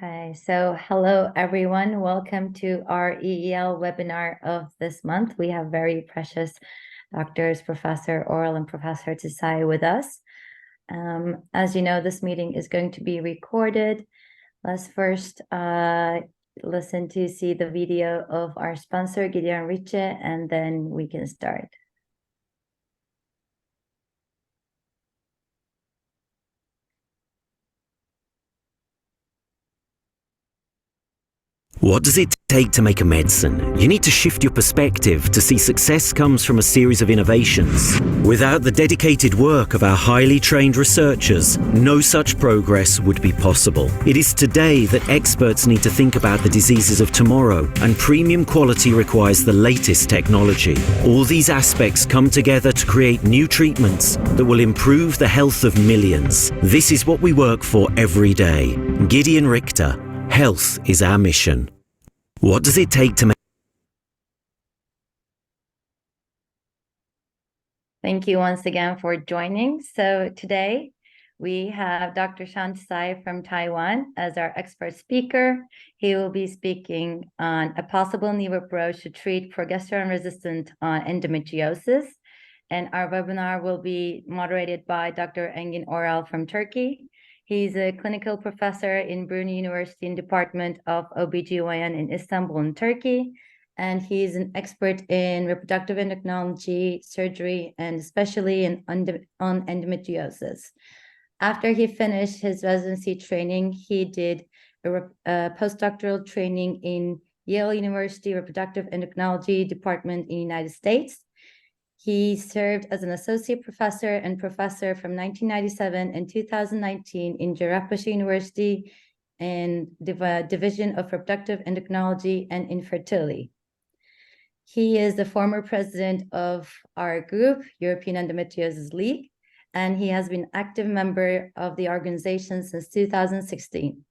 Okay, so hello everyone. Welcome to our EEL webinar of this month. We have very precious doctors, Professor E.Oral and Professor Tsai with us. As you know, this meeting is going to be recorded. Let's first listen to see the video of our sponsor, Gideon Riche, and then we can start. What does it take to make a medicine? You need to shift your perspective to see success comes from a series of innovations. Without the dedicated work of our highly trained researchers, no such progress would be possible. It is today that experts need to think about the diseases of tomorrow, and premium quality requires the latest technology. All these aspects come together to create new treatments that will improve the health of millions. This is what we work for every day. Gideon Richter. Health is our mission. What does it take to make... Thank you once again for joining. So today we have Dr. Tsai from Taiwan as our expert speaker. He will be speaking on a possible new approach to treat progesterone-resistant endometriosis. And our webinar will be moderated by Dr. Engin E.Oral from Turkey. He's a clinical professor in Brunel University in Department of OBGYN in Istanbul in Turkey. And he's an expert in reproductive endocrinology, surgery, and especially on endometriosis. After he finished his residency training, he did a postdoctoral training in Yale University Reproductive Endocrinology Department in the United States. He served as an associate professor and professor from 1997 and 2019 in Cerrahpaşa University and the Division of Reproductive Endocrinology and Infertility. He is the former president of our group, European Endometriosis League, and he has been an active member of the organization since 2016.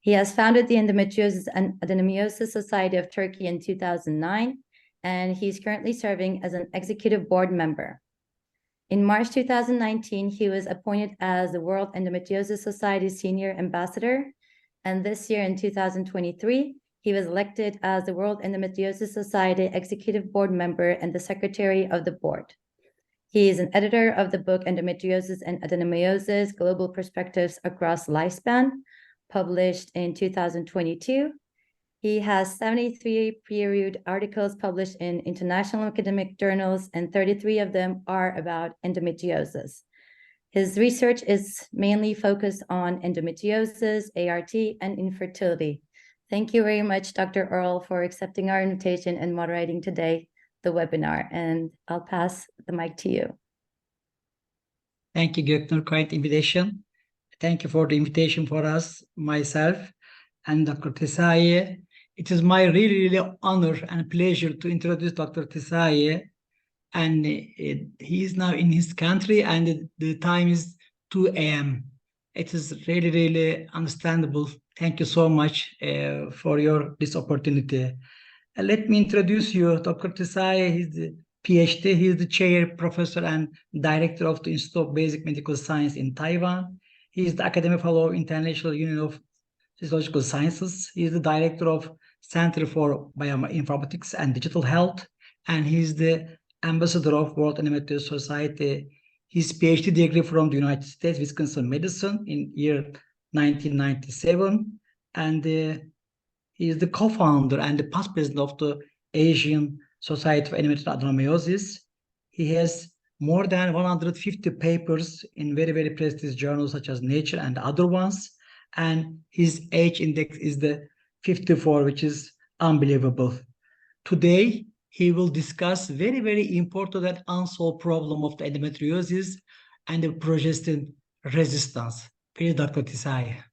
He has founded the Endometriosis and Adenomyosis Society of Turkey in 2009, and he's currently serving as an executive board member. In March 2019, he was appointed as the World Endometriosis Society Senior Ambassador, and this year in 2023, he was elected as the World Endometriosis Society Executive Board Member and the Secretary of the Board. He is an editor of the book Endometriosis and Adenomyosis, Global Perspectives Across Lifespan, published in 2022. He has 73 peer-reviewed articles published in international academic journals, and 33 of them are about endometriosis. His research is mainly focused on endometriosis, ART, and infertility. Thank you very much, Dr. E.Oral, for accepting our invitation and moderating today the webinar, and I'll pass the mic to you. Thank you, Göknur, kind invitation. Thank you for the invitation for us, myself, and Dr. Tsai. It is my really honor and pleasure to introduce Dr. Tsai, and he is now in his country, and the time is 2 a.m. It is really understandable. Thank you so much for this opportunity. Let me introduce you, Dr. Tsai. He's the PhD. He is the chair, professor, and director of the Institute of Basic Medical Science in Taiwan. He is the academic fellow of International Union of Physiological Sciences. He is the director of Center for Bioinformatics and Digital Health, and he is the ambassador of World Endometriosis Society. His PhD degree from the United States, Wisconsin Medicine in year 1997, and he is the co-founder and the past president of the Asian Society of Endometrial Adenomyosis. He has more than 150 papers in very prestigious journals such as Nature and other ones, and his age index is the 54, which is unbelievable. Today, he will discuss very important and unsolved problem of the endometriosis and the progesterone resistance. Please, Dr. Tsai.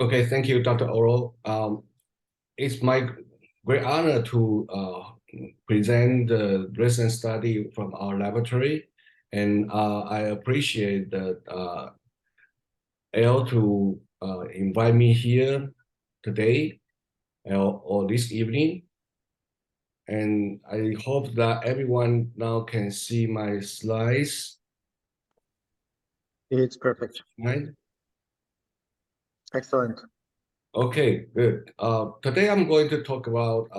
Okay, thank you, Dr. E.Oral. It's my great honor to present the recent study from our laboratory, and I appreciate that EEL to invite me here today or this evening. And I hope that everyone now can see my slides. It's perfect. Right? Excellent. Okay, good. Today I'm going to talk about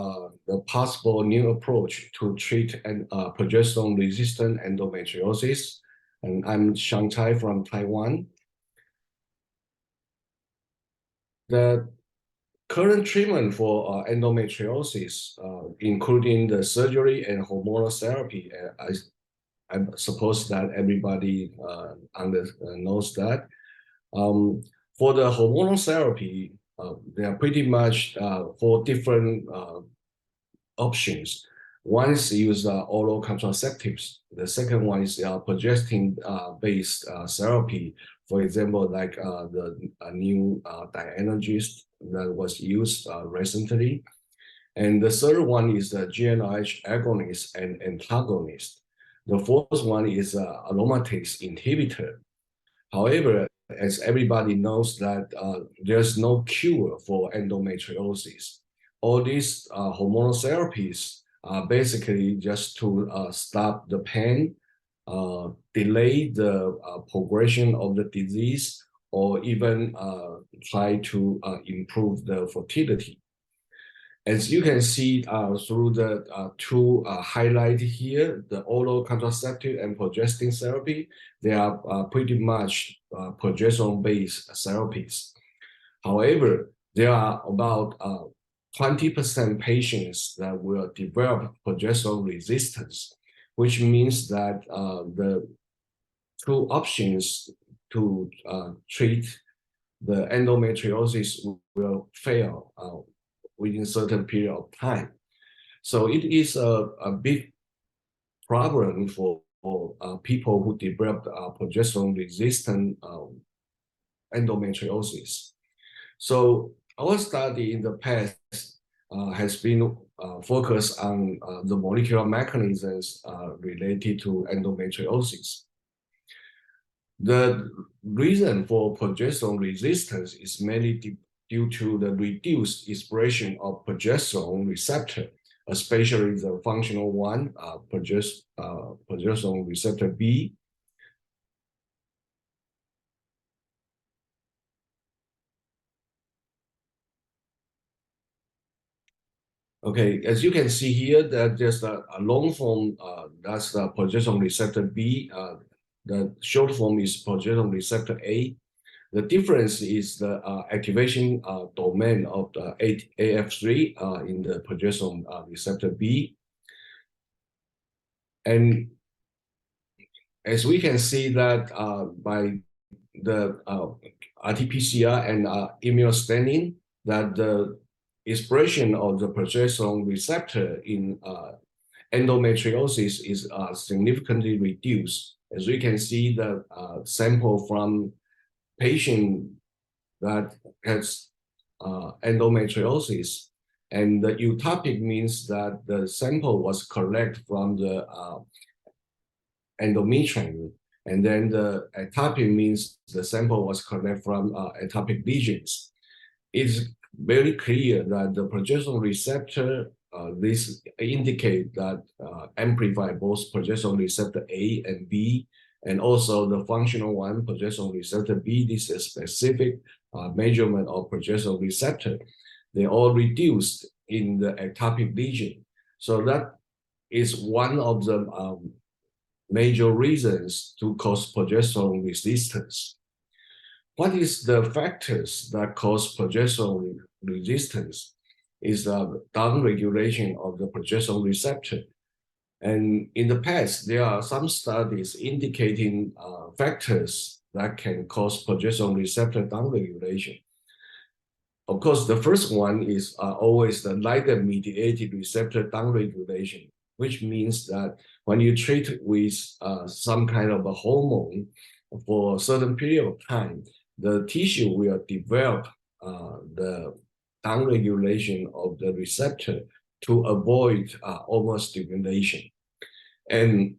the possible new approach to treat progesterone-resistant endometriosis. And I'm Tsai from Taiwan. The current treatment for endometriosis, including the surgery and hormonal therapy, I suppose that everybody knows that. For the hormonal therapy, there are pretty much 4 different options. One is use oral contraceptives. The second one is progestin-based therapy. For example, like the new dienergist that was used recently. And the third one is the GnRH agonist and antagonist. The fourth one is aromatase inhibitor. However, as everybody knows that there's no cure for endometriosis. All these hormonal therapies are basically just to stop the pain, delay the progression of the disease, or even try to improve the fertility. As you can see through the 2 highlighted here, the oral contraceptive and progestin therapy, they are pretty much progesterone-based therapies. However, there are about 20% patients that will develop progesterone resistance, which means that the 2 options to treat the endometriosis will fail within a certain period of time. So it is a big problem for people who develop progesterone-resistant endometriosis. So our study in the past has been focused on the molecular mechanisms related to endometriosis. The reason for progesterone resistance is mainly due to the reduced expression of progesterone receptor, especially the functional one, progesterone receptor B. Okay, as you can see here, that there's a long form, that's the progesterone receptor B. The short form is progesterone receptor A. The difference is the activation domain of the AF3 in the progesterone receptor B. And as we can see that by the RT-PCR and immunostaining, that the expression of the progesterone receptor in endometriosis is significantly reduced. As we can see, the sample from patient that has endometriosis, and the eutopic means that the sample was collected from the endometrium, and then the ectopic means the sample was collected from ectopic lesions. It's very clear that the progesterone receptor, this indicate that amplify both progesterone receptor A and B, and also the functional one, progesterone receptor B. This is a specific measurement of progesterone receptor. They all reduced in the ectopic lesion. So that is one of the major reasons to cause progesterone resistance. What is the factors that cause progesterone resistance? Is the downregulation of the progesterone receptor. And in the past, there are some studies indicating factors that can cause progesterone receptor downregulation. Of course, the first one is always the ligand-mediated receptor downregulation, which means that when you treat with some kind of a hormone for a certain period of time, the tissue will develop the downregulation of the receptor to avoid overstimulation. And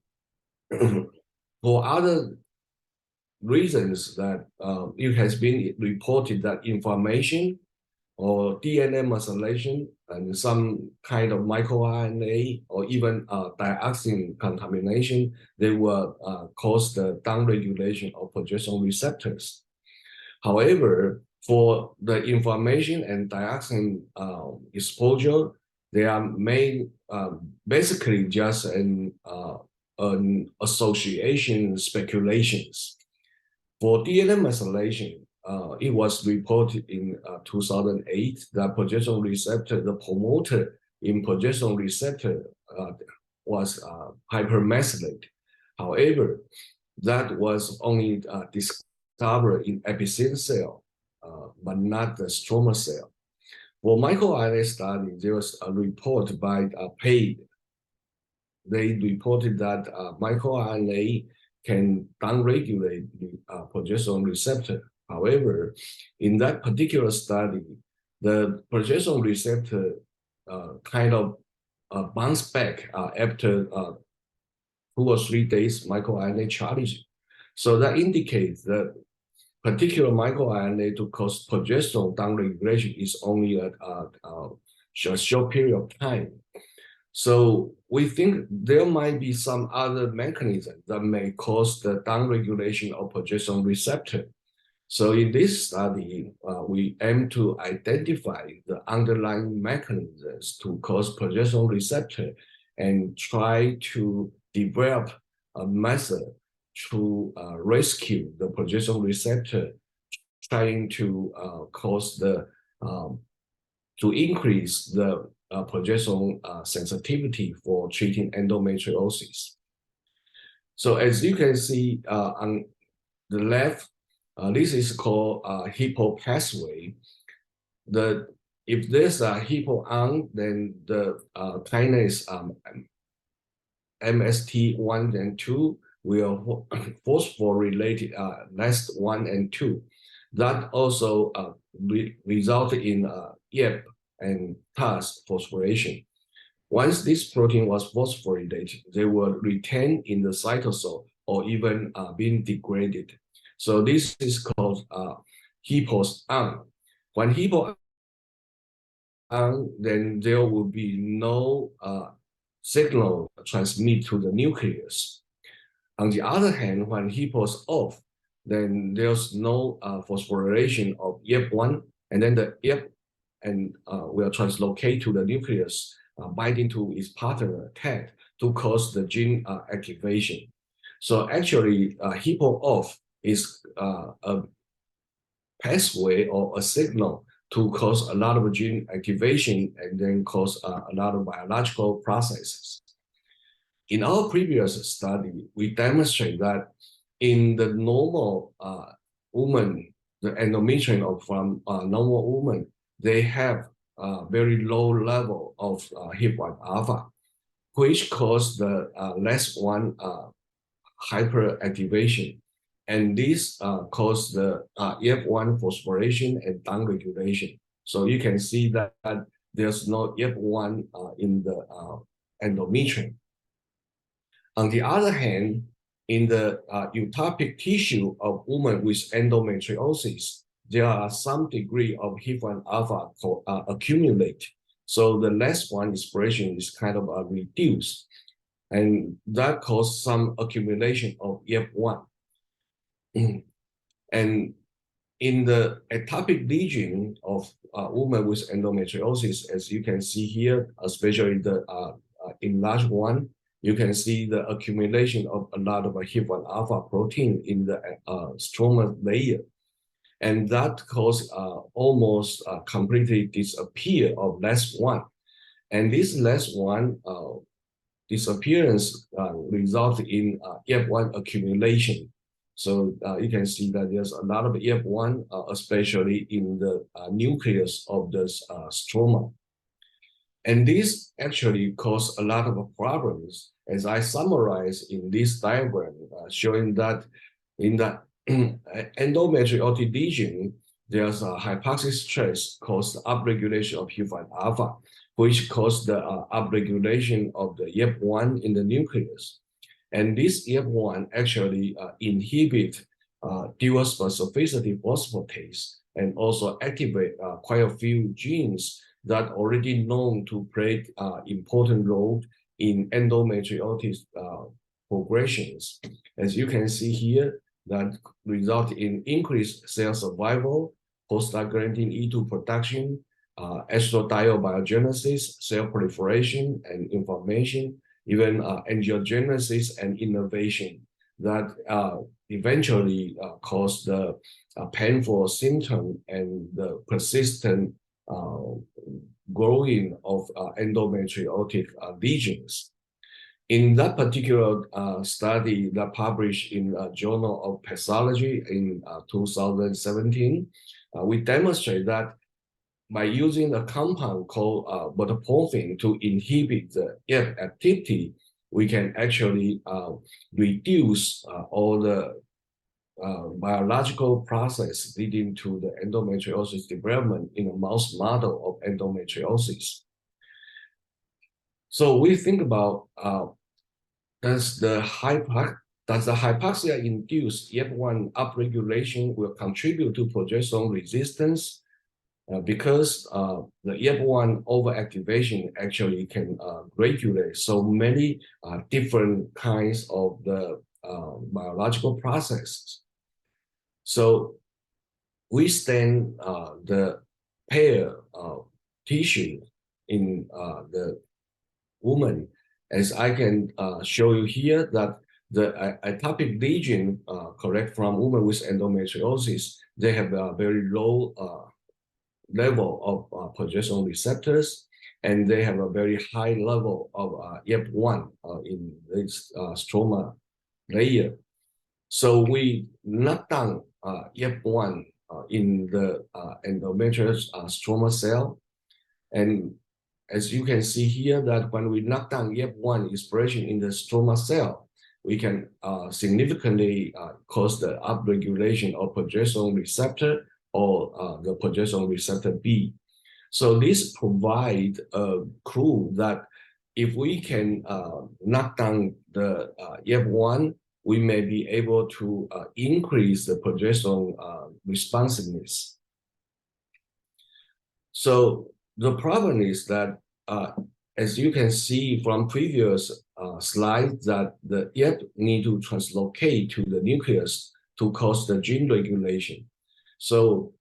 for other reasons that it has been reported that inflammation or DNA methylation and some kind of microRNA or even dioxin contamination, they will cause the downregulation of progesterone receptors. However, For the inflammation and dioxin exposure, they are made basically just an association speculations. For DNA methylation, it was reported in 2008 that progesterone receptor, the promoter in progesterone receptor was hypermethylate. However, that was only discovered in epithelial cell, but not the stroma cell. For microRNA study, there was a report by PAID. They reported that microRNA can downregulate the progesterone receptor. However, in that particular study, the progesterone receptor kind of bounced back after 2 or 3 days microRNA charging. So that indicates that particular microRNA to cause progesterone downregulation is only a short period of time. So we think there might be some other mechanism that may cause the downregulation of progesterone receptor. So in this study, we aim to identify the underlying mechanisms to cause progesterone receptor and try to develop a method to rescue the progesterone receptor, trying to cause the to increase the progesterone sensitivity for treating endometriosis. So as you can see on the left, this is called HIPPO pathway. If there's a HIPPO on, then the kinase MST1 and 2 will phosphorylated last 1 and 2. That also result in YEP and TAS phosphorylation. Once this protein was phosphorylated, they will retain in the cytosol or even being degraded. So this is called HIPPO's on. When HIPPO on, then there will be no signal transmit to the nucleus. On the other hand, when HIPPO's off, then there's no phosphorylation of YEP1, and then the YEP and will translocate to the nucleus, binding to its partner TAG to cause the gene activation. So actually, HIPPO off is a pathway or a signal to cause a lot of gene activation and then cause a lot of biological processes. In our previous study, we demonstrate that in the normal woman, the endometrium from normal woman, they have a very low level of HIP-1 alpha, which cause the LES1 hyperactivation. And this cause the YEP1 phosphorylation and downregulation. So you can see that there's no YEP1 in the endometrium. On the other hand, in the ectopic tissue of women with endometriosis, there are some degree of HIP-1 alpha accumulate. So the LES1 expression is kind of reduced. And that causes some accumulation of YEP1. And in the ectopic region of women with endometriosis, as you can see here, especially the enlarged one, you can see the accumulation of a lot of HIP-1 alpha protein in the stroma layer. And that causes almost completely disappear of LES1. And this LES1 disappearance results in YEP1 accumulation. So you can see that there's a lot of YEP1, especially in the nucleus of the stroma. And this actually caused a lot of problems, as I summarize in this diagram, showing that in the endometriotic region, there's a hypoxic stress caused upregulation of HIP-1 alpha, which caused the upregulation of the YEP1 in the nucleus. And this YEP1 actually inhibit dual specificity phosphatase and also activate quite a few genes that already known to play important role in endometriosis progressions. As you can see here, that result in increased cell survival, prostaglandin E2 production, estradiol biogenesis, cell proliferation and inflammation, even angiogenesis and innervation that eventually cause the painful symptom and the persistent growing of endometriotic lesions. In that particular study that published in Journal of Pathology in 2017, we demonstrate that by using a compound called metformin to inhibit the ERK activity, we can actually reduce all the biological process leading to the endometriosis development in a mouse model of endometriosis. So we think about does the hypoxia-induced EF1 upregulation will contribute to progesterone resistance? Because the EF1 overactivation actually can regulate so many different kinds of the biological processes. So we stain the pair tissue in the woman, as I can show you here that the atopic lesion correct from women with endometriosis, they have a very low level of progesterone receptors, and they have a very high level of EF1 in this stroma layer. So we knock down EF1 in the endometrial stroma cell, and as you can see here that when we knock down EF1 expression in the stroma cell, we can significantly cause the upregulation of progesterone receptor or the progesterone receptor B. So this provides a clue that if we can knock down the EF1, we may be able to increase the progesterone responsiveness. So the problem is that, as you can see from previous slides, that the EF need to translocate to the nucleus to cause the gene regulation. So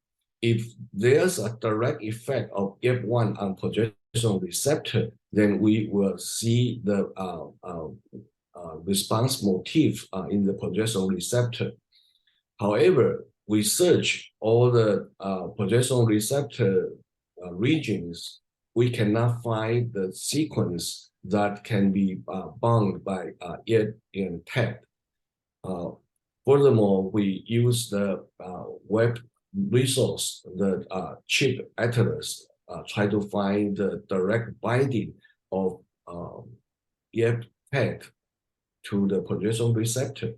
if there's a direct effect of EF1 on progesterone receptor, then we will see the response motif in the progesterone receptor. However, we search all the progesterone receptor regions, we cannot find the sequence that can be bound by EF and TET. Furthermore, we use the web resource, the CHIP atlas, try to find the direct binding of EF TET to the progesterone receptor.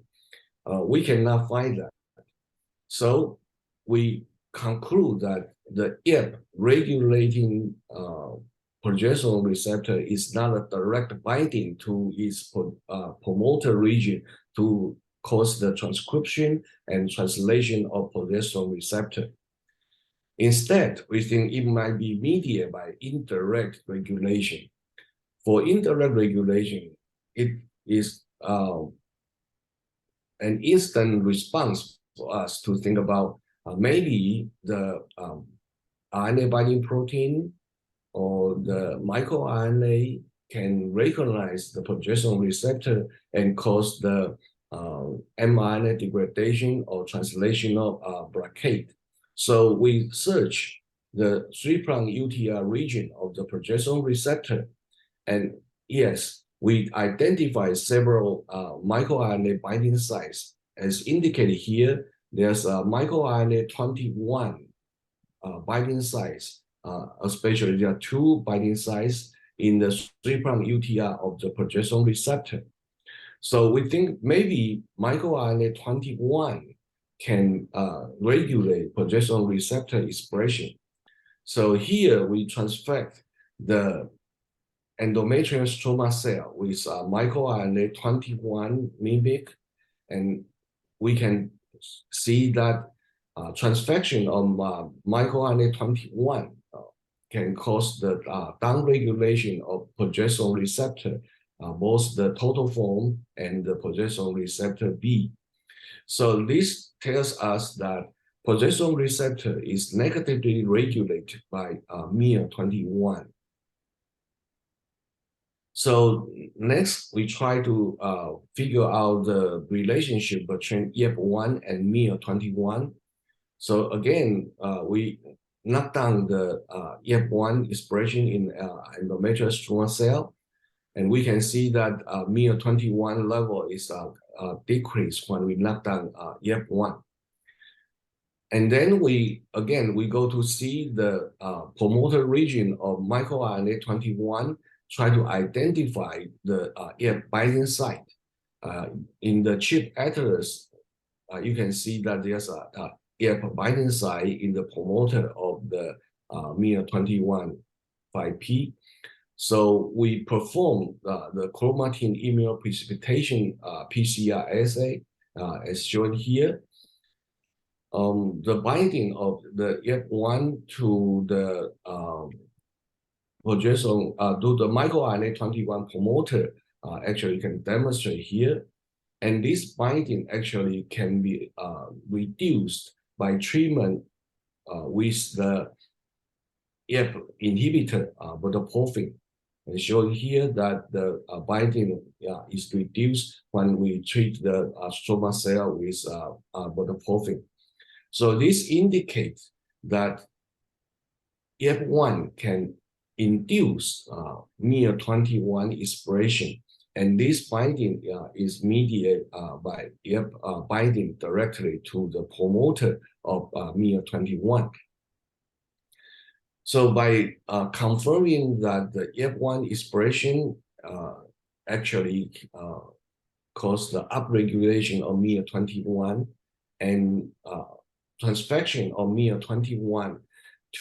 We cannot find that. So we conclude that the EF regulating progesterone receptor is not a direct binding to its promoter region to cause the transcription and translation of progesterone receptor. Instead, we think it might be mediated by indirect regulation. For indirect regulation, it is an instant response for us to think about maybe the RNA binding protein or the microRNA can recognize the progesterone receptor and cause the mRNA degradation or translational blockade. So we search the 3' UTR region of the progesterone receptor, and yes, we identify several microRNA binding sites. As indicated here, there's a microRNA 21 binding sites, especially there are 2 binding sites in the 3' UTR of the progesterone receptor. So we think maybe microRNA 21 can regulate progesterone receptor expression. So here we transfect the endometrial stroma cell with microRNA 21 mimic, and we can see that transfection of microRNA 21 can cause the downregulation of progesterone receptor, both the total form and the progesterone receptor B. So this tells us that progesterone receptor is negatively regulated by miR-21. So next, we try to figure out the relationship between YEP1 and miR-21. So again, we knock down the YEP1 expression in endometrial tumor cell, and we can see that miR-21 level is decreased when we knock down YEP1. And then we go to see the promoter region of microRNA 21, try to identify the YEP binding site. In the chip atlas, you can see that there's a YEP binding site in the promoter of the miR-21 5P. So we perform the chromatin immunoprecipitation PCR assay, as shown here. The binding of the YEP1 to the progesterone, to the microRNA 21 promoter, actually can demonstrate here. And this binding actually can be reduced by treatment with the YEP inhibitor, vodoprophin. And shown here that the binding is reduced when we treat the stroma cell with vodoprophin. So this indicates that YEP1 can induce miR-21 expression, and this binding is mediated by YEP binding directly to the promoter of miR-21. So by confirming that the YEP1 expression actually cause the upregulation of miR-21 and transfection of miR-21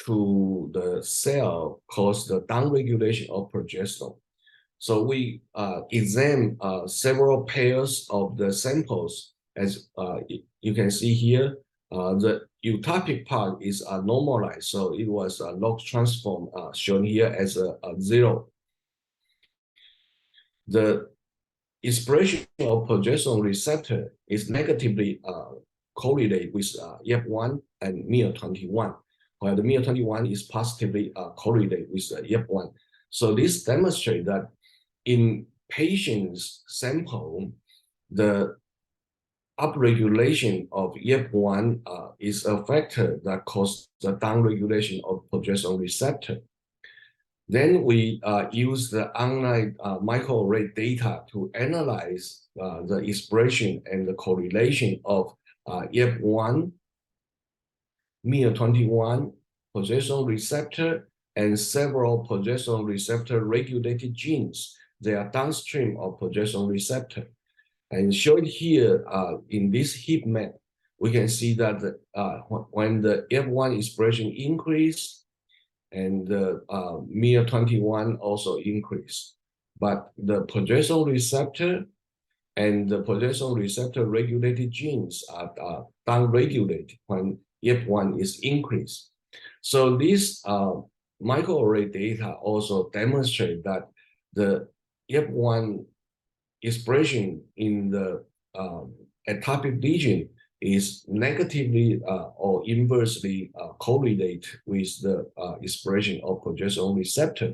to the cell cause the downregulation of progesterone. So we examine several pairs of the samples. As you can see here, the eutopic part is normalized, so it was a log transform shown here as a 0. The expression of progesterone receptor is negatively correlated with YEP1 and miR-21, while the miR-21 is positively correlated with YEP1. So this demonstrates that in patients' sample, the upregulation of YEP1 is a factor that causes the downregulation of progesterone receptor. Then we use the online microarray data to analyze the expression and the correlation of YEP1, miR-21, progesterone receptor, and several progesterone receptor regulated genes. They are downstream of progesterone receptor. And shown here in this heat map, we can see that when the YEP1 expression increase and the miR-21 also increase, but the progesterone receptor and the progesterone receptor regulated genes are downregulated when YEP1 is increased. So this microarray data also demonstrate that the YEP1 expression in the ectopic region is negatively or inversely correlated with the expression of progesterone receptor.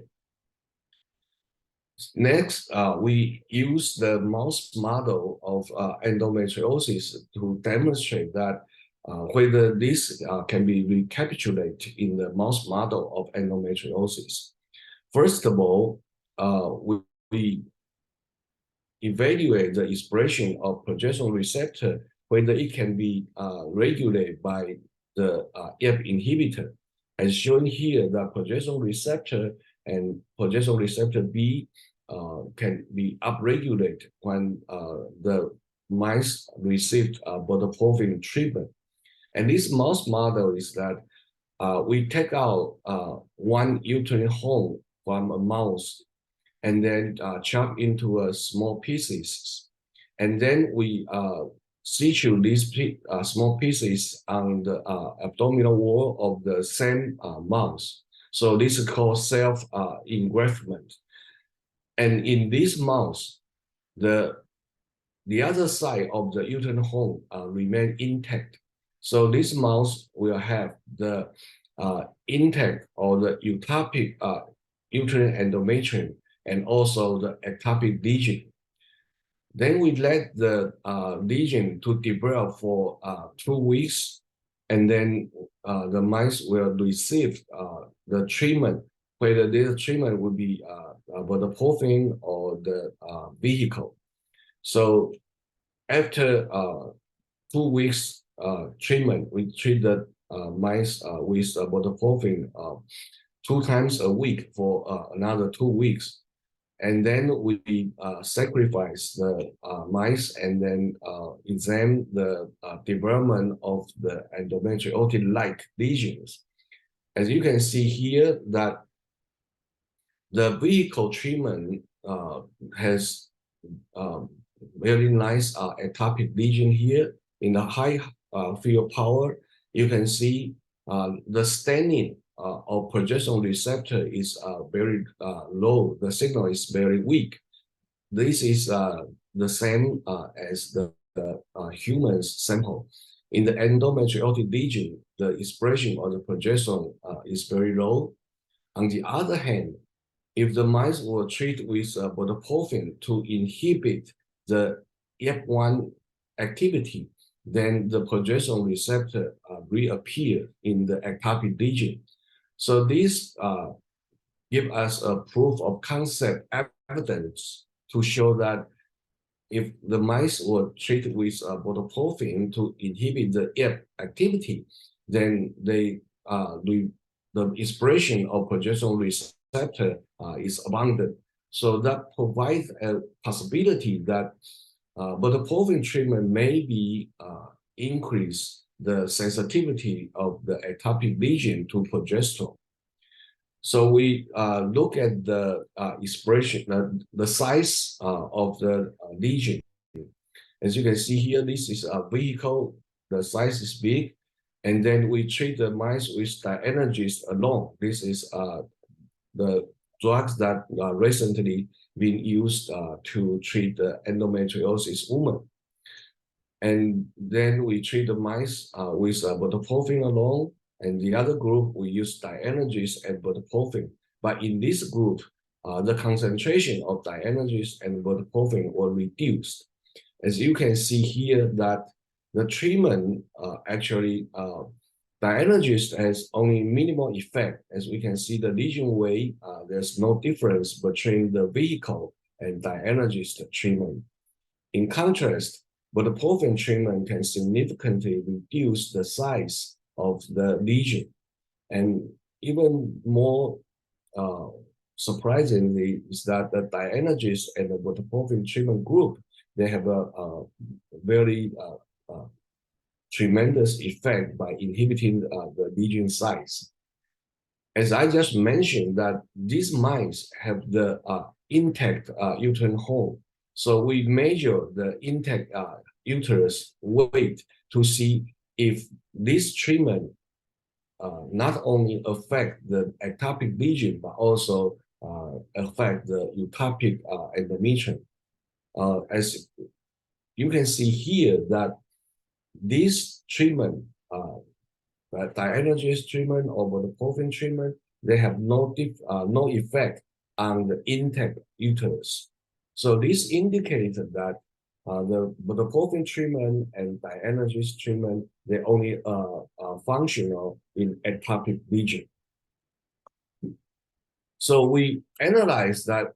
Next, we use the mouse model of endometriosis to demonstrate that whether this can be recapitulated in the mouse model of endometriosis. First of all, we evaluate the expression of progesterone receptor, whether it can be regulated by the YEP inhibitor. As shown here, the progesterone receptor and progesterone receptor B can be upregulated when the mice received vodoprophin treatment. And this mouse model is that we take out one uterine hole from a mouse and then chop into small pieces. And then we suture these small pieces on the abdominal wall of the same mouse. So this is called self-engraftment. And in this mouse, the other side of the uterine hole remain intact. So this mouse will have the intake or the ectopic uterine endometrium and also the ectopic lesion. Then we let the lesion to develop for 2 weeks, and then the mice will receive the treatment, whether this treatment will be vodoprophin or the vehicle. So after 2 weeks treatment, we treat the mice with vodoprophin 2 times a week for another 2 weeks. And then we sacrifice the mice and then examine the development of the endometriosis-like lesions. As you can see here, that the vehicle treatment has very nice ectopic lesion here. In the high field power, you can see the staining of progesterone receptor is very low. The signal is very weak. This is the same as the human sample. In the endometriotic lesion, the expression of the progesterone is very low. On the other hand, if the mice were treated with vodoprophin to inhibit the EF1 activity, then the progesterone receptor reappear in the ectopic lesion. So this give us a proof of concept evidence to show that if the mice were treated with vodoprophin to inhibit the EF activity, then the expression of progesterone receptor is abundant. So that provides a possibility that vodoprophin treatment may be increase the sensitivity of the ectopic lesion to progesterone. So we look at the expression, the size of the lesion. As you can see here, this is a vehicle. The size is big, and then we treat the mice with dienergist alone. This is the drugs that recently been used to treat the endometriosis woman. And then we treat the mice with vodoprophin alone, and the other group we use dienergist and vodoprophin. But in this group, the concentration of dienergist and vodoprophin were reduced. As you can see here, that the treatment actually dienergist has only minimal effect. As we can see the lesion weight, there's no difference between the vehicle and dienergist treatment. In contrast, vodoprophin treatment can significantly reduce the size of the lesion. And even more surprisingly is that the dienergist and the vodoprophin treatment group, they have a very tremendous effect by inhibiting the lesion size. As I just mentioned, that these mice have the intact uterine hole. So we measure the intact uterus weight to see if this treatment not only affect the ectopic lesion, but also affect the ectopic endometrium. As you can see here, that this treatment, dienergist treatment or vodoprophin treatment, they have no effect on the intact uterus. So this indicates that the vodoprophin treatment and dienergist treatment, they only functional in ectopic lesion. So we analyze that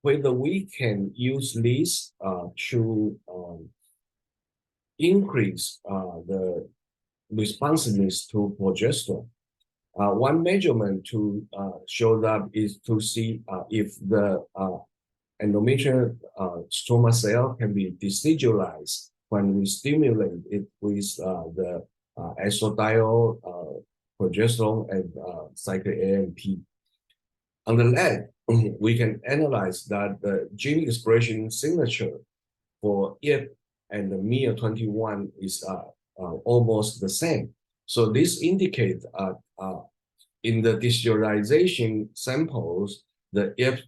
whether we can use this to increase the responsiveness to progesterone. One measurement to show that is to see if the endometrial stroma cell can be destigitalized when we stimulate it with the estradiol, progesterone, and cyclic AMP. On the left, we can analyze that the gene expression signature for EF and the MIR21 is almost the same. So this indicates in the digitalization samples, the EF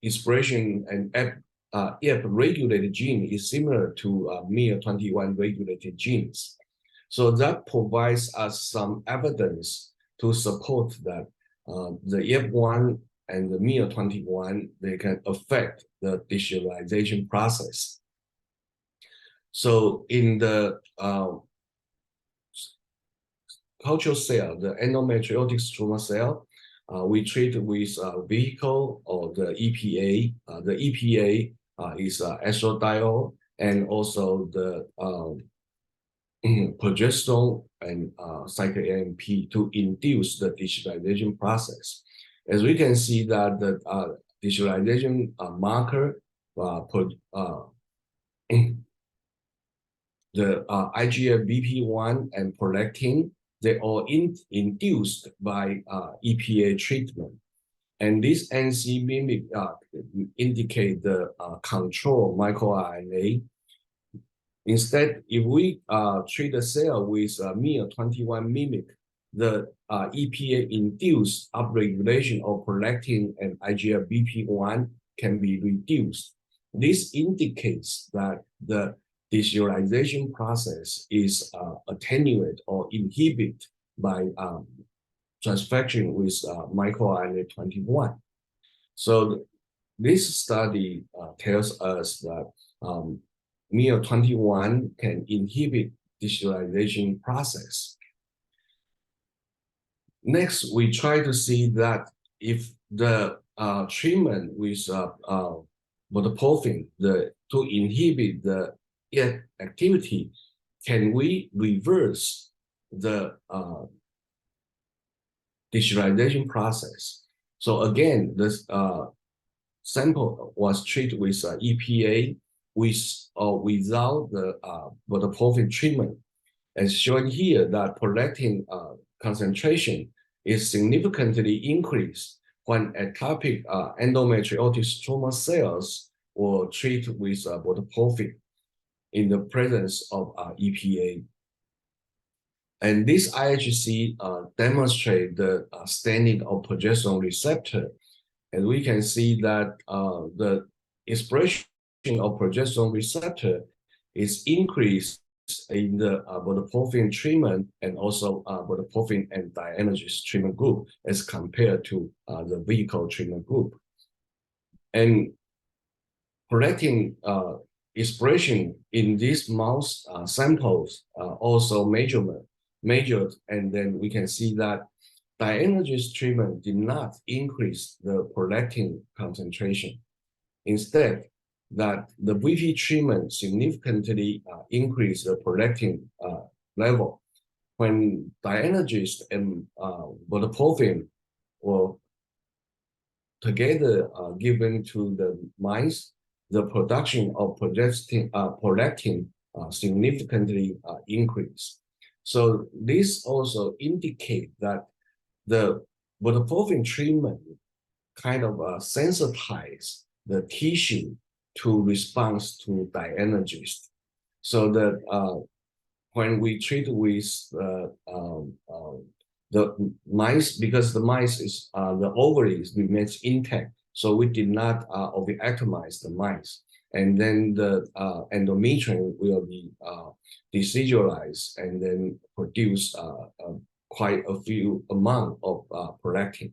expression and F ERP regulated gene is similar to MIR21 regulated genes. So that provides us some evidence to support that the ERP1 and the MIR21, they can affect the digitalization process. So in the cultural cell, the endometriotic stroma cell, we treat with vehicle or the EPA. The EPA is estradiol and also the progesterone and cycle-AMP to induce the digitalization process. As we can see that the digitalization marker the IGF-BP1 and prolactin, they are induced by EPA treatment. And this NC mimic indicate the control microRNA. Instead, if we treat the cell with MIR21 mimic, the EPA-induced upregulation of prolactin and IGF-BP1 can be reduced. This indicates that the digitalization process is attenuated or inhibited by transfection with microRNA 21. So this study tells us that MIR21 can inhibit digitalization process. Next, we try to see that if the treatment with budoprofene to inhibit the activity, can we reverse the digitalization process? So again, this sample was treated with EPA with or without the budoprofene treatment. As shown here, that prolactin concentration is significantly increased when ectopic endometriotic stroma cells were treated with budoprofene in the presence of EPA. And this IHC demonstrates the standing of progesterone receptor. And we can see that the expression of progesterone receptor is increased in the budoprofene treatment and also budoprofene and dienergis treatment group as compared to the vehicle treatment group. And prolactin expression in these mouse samples also measured, and then we can see that dienergis treatment did not increase the prolactin concentration. Instead, that the VP treatment significantly increased the prolactin level. When dienergis and budoprofene were together given to the mice, the production of prolactin significantly increased. So this also indicates that the budoprofene treatment kind of sensitize the tissue to response to dienergis. So that when we treat with the mice, because the mice is the ovaries remains intact, so we did not ovectomize the mice, and then the endometrium will be decidualized and then produce quite a few amount of prolactin.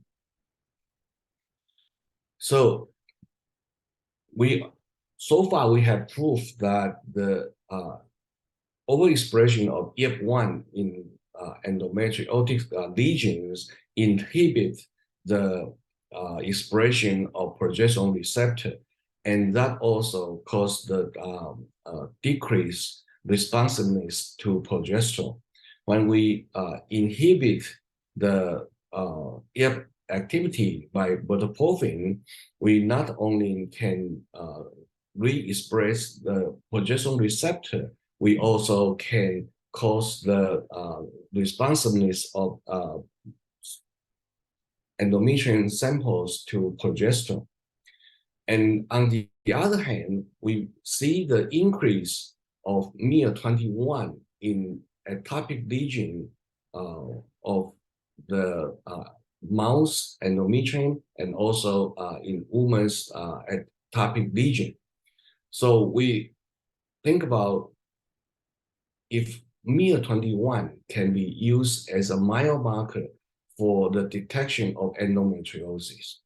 So so far we have proof that the overexpression of ERP1 in endometriotic lesions inhibit the expression of progesterone receptor, and that also caused the decreased responsiveness to progesterone. When we inhibit the ERP activity by budoprofene, we not only can re-express the progesterone receptor, we also can cause the responsiveness of endometrium samples to progesterone. And on the other hand, we see the increase of MIR21 in ectopic lesion of the mouse endometrium and also in women's ectopic lesion. So we think about if MIR21 can be used as a biomarker for the detection of endometriosis.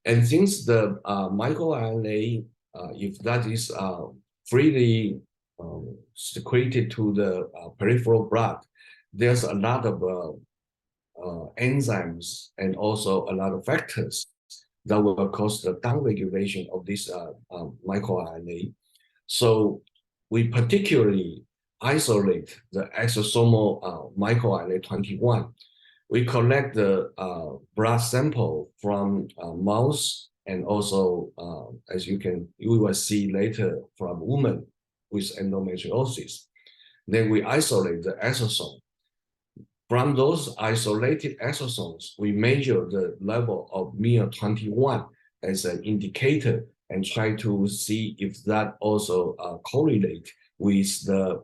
And since the microRNA, if that is freely secreted to the peripheral blood, there's a lot of enzymes and also a lot of factors that will cause the downregulation of this microRNA. So we particularly isolate the exosomal microRNA 21. We collect the blood sample from mouse and also, as you will see later, from women with endometriosis. Then we isolate the exosome. From those isolated exosomes, we measure the level of MIR21 as an indicator and try to see if that also correlate with the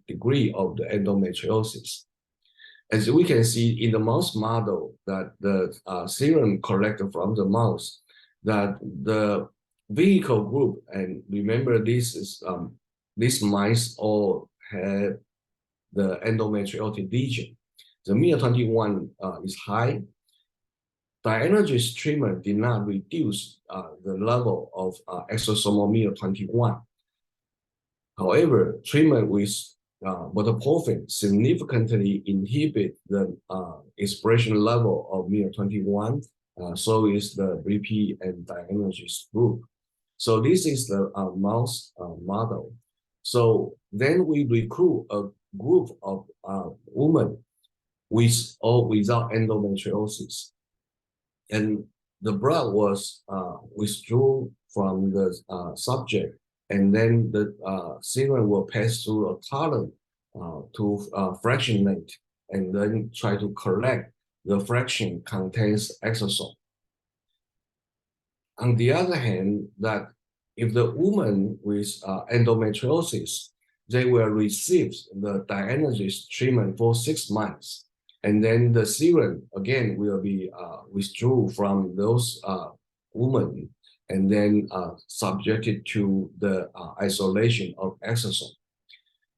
degree of the endometriosis. As we can see in the mouse model, that the serum collected from the mouse, that the vehicle group, and remember this is these mice all had the endometriotic lesion. The MIR21 is high. Dienergis treatment did not reduce the level of exosomal MIR21. However, treatment with metformin significantly inhibit the expression level of MIR21. So is the BP and Dienergis group. So this is the mouse model. So then we recruit a group of women with or without endometriosis, and the blood was withdrawn from the subject, and then the serum will pass through a column to fractionate, and then try to collect the fraction contains exosome. On the other hand, that if the woman with endometriosis, they will receive the Dienergis treatment for 6 months. And then the serum, again, will be withdrawn from those women and then subjected to the isolation of exosome.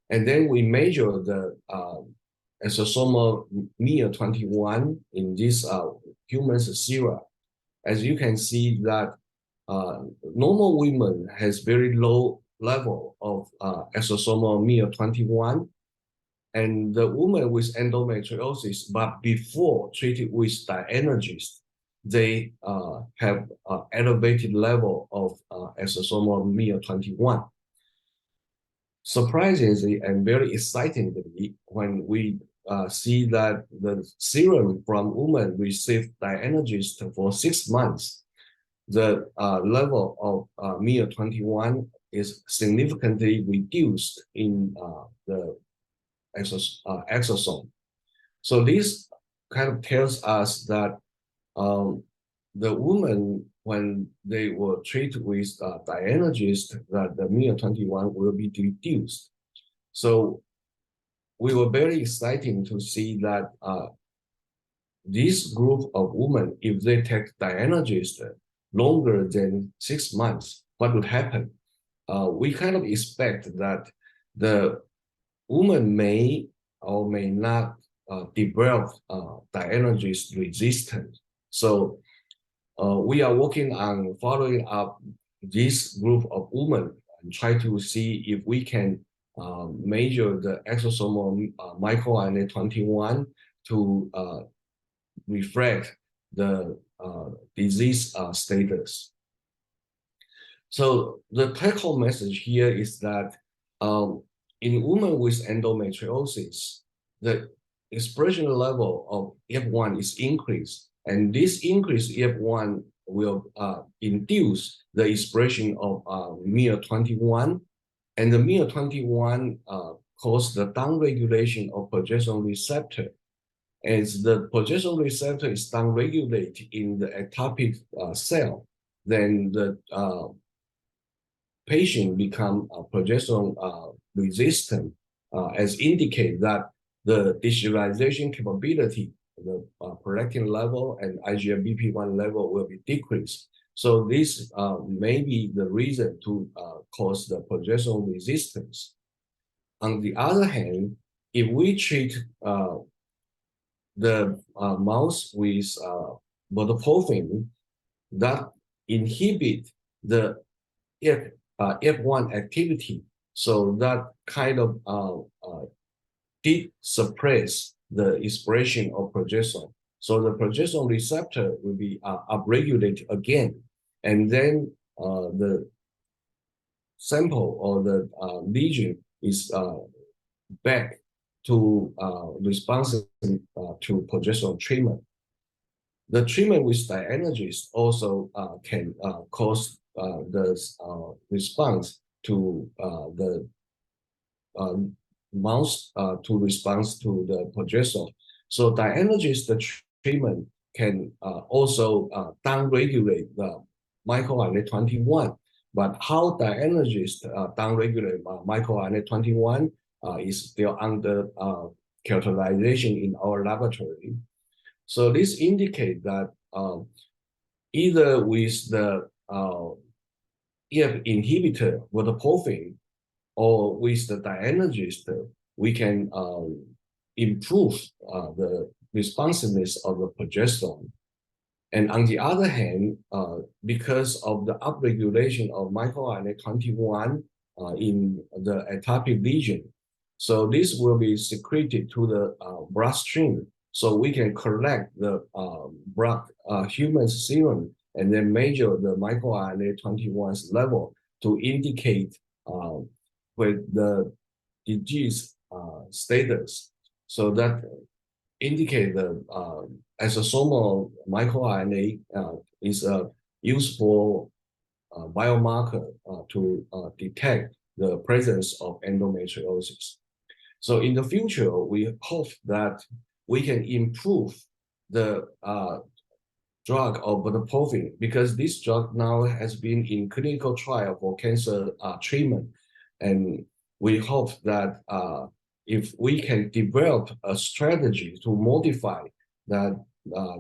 And then we measure the exosomal MIR21 in this human sera. As you can see that normal women has very low level of exosomal MIR21, and the woman with endometriosis, but before treated with Dienergis, they have elevated level of exosomal MIR21. Surprisingly and very excitingly, when we see that the serum from women received Dienergis for 6 months, the level of MIR21 is significantly reduced in the exosome. So this kind of tells us that the woman, when they were treated with Dienergis, that the MIR21 will be reduced. So we were very excited to see that this group of women, if they take Dienergis longer than 6 months, what would happen? We kind of expect that the woman may or may not develop Dienergis resistance. So we are working on following up this group of women and try to see if we can measure the exosomal microRNA 21 to reflect the disease status. So the take-home message here is that in women with endometriosis, the expression level of F1 is increased, and this increased F1 will induce the expression of MIR21, and the MIR21 cause the downregulation of progesterone receptor. As the progesterone receptor is downregulated in the ectopic cell, then the patient become progesterone resistant, as indicate that the digitalization capability, the prolactin level and IGF-BP1 level will be decreased. So this may be the reason to cause the progesterone resistance. On the other hand, if we treat the mouse with budoprofene, that inhibit the F1 activity, so that kind of did suppress the expression of progesterone. So the progesterone receptor will be upregulated again, and then the sample or the lesion is back to responsive to progesterone treatment. The treatment with dienergists also can cause the response to the mouse to response to the progesterone. So dienergist treatment can also downregulate the microRNA 21. But how dienergist downregulate microRNA 21 is still under characterization in our laboratory. So this indicates that either with the EF inhibitor, budoprofene, or with the dienergist, we can improve the responsiveness of the progesterone. And on the other hand, because of the upregulation of microRNA 21 in the atopic lesion, so this will be secreted to the bloodstream, so we can collect the blood human serum and then measure the microRNA 21's level to indicate with the disease status. So that indicate the lysosomal microRNA is a useful biomarker to detect the presence of endometriosis. So in the future, we hope that we can improve the drug of budoprofene, because this drug now has been in clinical trial for cancer treatment. And we hope that if we can develop a strategy to modify that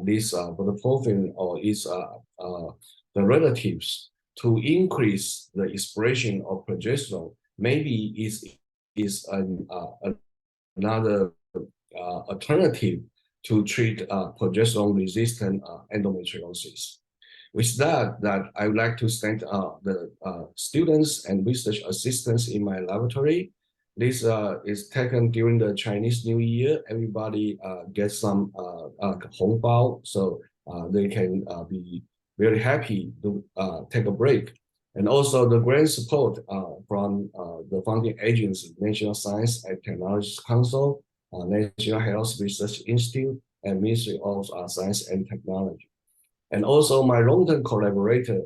this budoprofene or its the relatives to increase the expression of progesterone, maybe is another alternative to treat progesterone-resistant endometriosis. With that, I would like to thank the students and research assistants in my laboratory. This is taken during the Chinese New Year. Everybody gets some hongbao, so they can be very happy to take a break. And also the grant support from the funding agency, National Science and Technology Council, National Health Research Institute, and Ministry of Science and Technology. And also my long-term collaborator,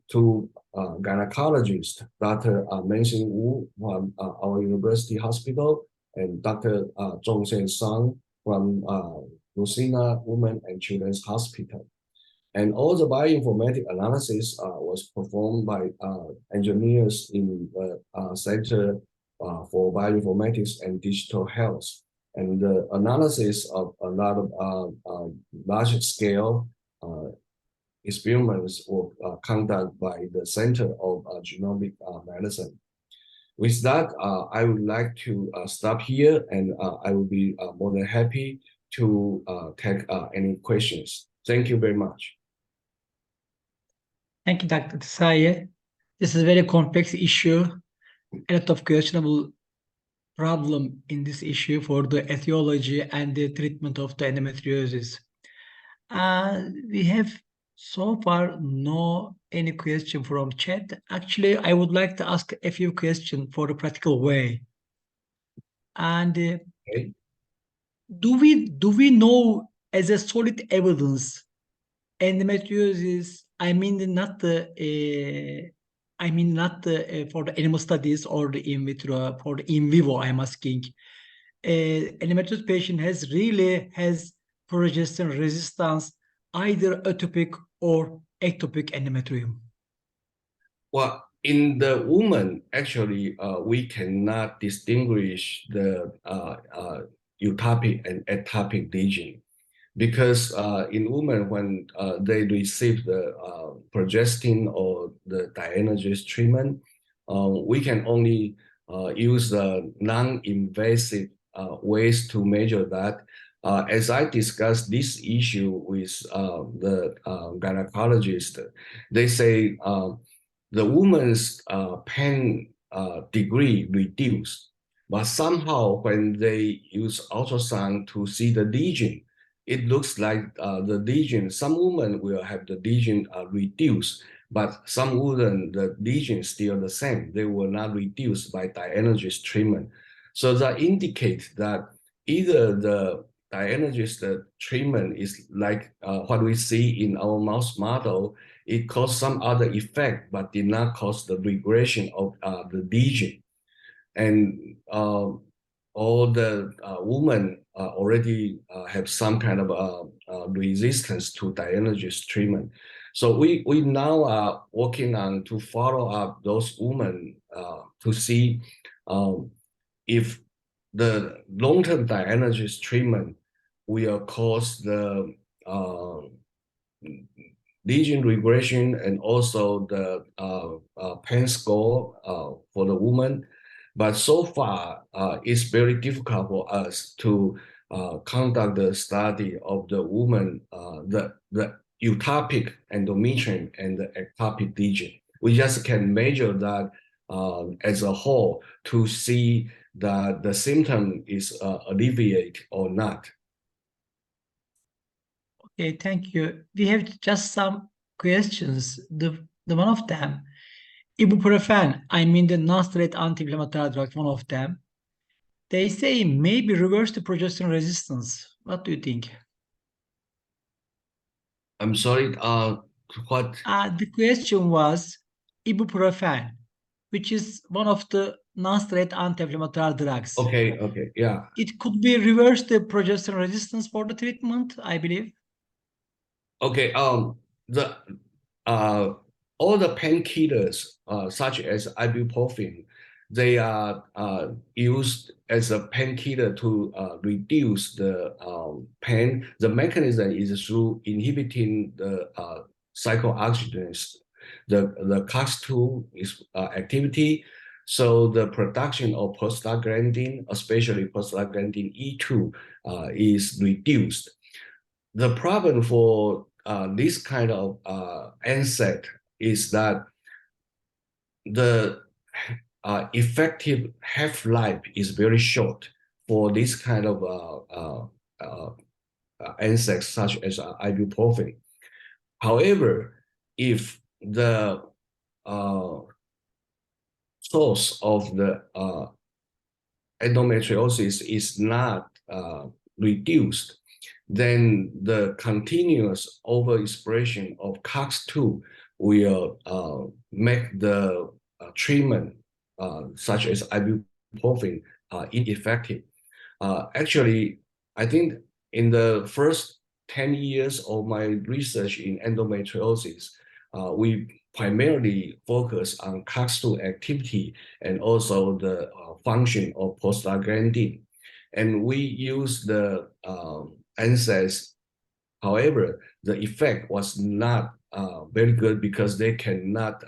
two gynecologists, Dr. Mengxin Wu from our university hospital, and Dr. Zhongxian Sang from Lucina Women and Children's Hospital. And all the bioinformatic analysis was performed by engineers in the Center for Bioinformatics and Digital Health. And the analysis of a lot of large-scale experiments were conducted by the Center of Genomic Medicine. With that, I would like to stop here, and I will be more than happy to take any questions. Thank you very much. Thank you, Dr. Tsai. This is a very complex issue, a lot of questionable problem in this issue for the etiology and the treatment of the endometriosis. We have so far no any question from chat. Actually, I would like to ask a few questions for a practical way. And Okay. do we know as a solid evidence endometriosis? I mean not for the animal studies or the in vitro, for the in vivo. I'm asking. Endometriosis patient has progesterone resistance, either atopic or ectopic endometrium. Well, in the woman, actually, we cannot distinguish the utopic and ectopic lesion. because in women, when they receive the progestin or the dienergis treatment, we can only use the non-invasive ways to measure that. As I discussed this issue with the gynecologist, they say the woman's pain degree reduced, but somehow when they use ultrasound to see the lesion, it looks like the lesion, some women will have the lesion reduced, but some women, the lesion is still the same. They will not reduce by dienergis treatment. So that indicates that either the dienergis treatment is like what we see in our mouse model, it caused some other effect, but did not cause the regression of the lesion. And all the women already have some kind of resistance to dienergis treatment. So we now are working on to follow up those women to see if the long-term dienergis treatment will cause the lesion regression and also the pain score for the woman. But so far, it's very difficult for us to conduct the study of the woman, the ectopic endometrium and the ectopic lesion. We just can measure that as a whole to see that the symptom is alleviated or not. Okay, thank you. We have just some questions. The one of them, ibuprofen, I mean the non-steroid anti-inflammatory drug, one of them. They say maybe reverse the progesterone resistance. What do you think? I'm sorry, what? The question was ibuprofen, which is one of the non-steroid anti-inflammatory drugs. Okay, yeah. It could be reverse the progesterone resistance for the treatment, I believe. Okay, all the painkillers, such as ibuprofen, they are used as a painkiller to reduce the pain. The mechanism is through inhibiting the cyclooxygenase, the COX-2 is activity. So the production of prostaglandin, especially prostaglandin E2, is reduced. The problem for this kind of NSAID is that the effective half-life is very short for this kind of NSAIDs such as ibuprofen. However, if the source of the endometriosis is not reduced, then the continuous overexpression of COX-2 will make the treatment, such as ibuprofen, ineffective. Actually, I think in the first 10 years of my research in endometriosis, we primarily focus on COX-2 activity and also the function of prostaglandin. And we use the NSAIDs. However, the effect was not very good because they cannot